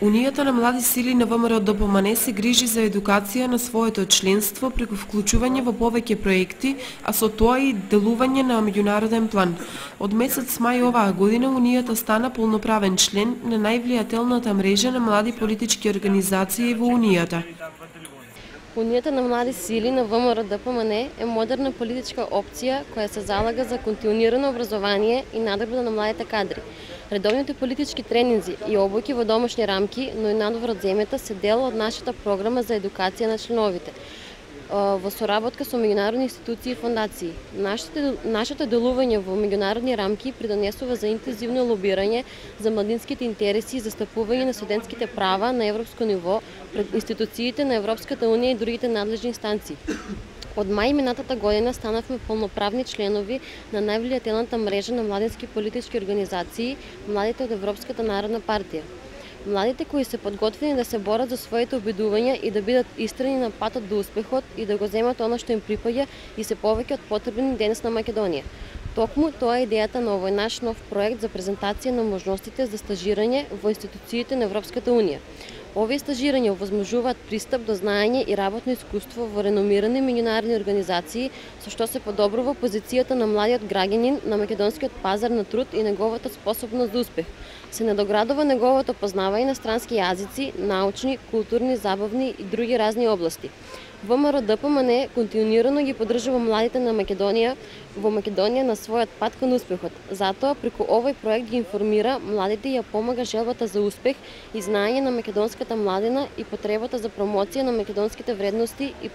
Унијата на млади сили на ВМРО ДПМН се грижи за едукација на своето членство преку вклучување во повеќе проекти, а со тоа и делување на меѓународен план. Од месец мај оваа година Унијата стана полноправен член на највлијателната мрежа на млади политички организации во Унијата. Унијата на млади сили на ВМРО ДПМН е модерна политичка опција која се залага за континуирано образование и надграда на младите кадри. Редовните политички тренинзи и обуки во домашни рамки, но и надвор од земјата се дел од нашата програма за едукација на членовите во соработка со меѓународни институции и фондации. Нашето делување во меѓународни рамки придонесува за интензивно лобирање за младинските интереси и застапување на студентските права на европско ниво пред институциите на Европската унија и другите надлежни инстанции. Од мај минатата година станавме полноправни членови на највлијателната мрежа на младински политички организации, младите од Европската народна партија. Младите кои се подготвени да се борат за своите обидувања и да бидат истрени на патот до успехот и да го земат она што им припаѓа и се повеќе од потребни денес на Македонија. Токму тоа е идејата на овој наш нов проект за презентација на можностите за стажирање во институциите на Европската унија. Овие стажирања овозможуваат пристап до знаење и работно искуство во реномирани меѓународни организации, со што се подобрува позицијата на младиот граѓанин на македонскиот пазар на труд и неговата способност за успех. Се надоградува неговото познавање на странски јазици, научни, културни, забавни и други разни области. ВМРО ДПМН континуирано ги поддржува младите на Македонија во Македонија на својот пат кон успехот. Затоа преку овој проект ги информира младите и ја помага желбата за успех и знаење на македонската младина и потребата за промоција на македонските вредности и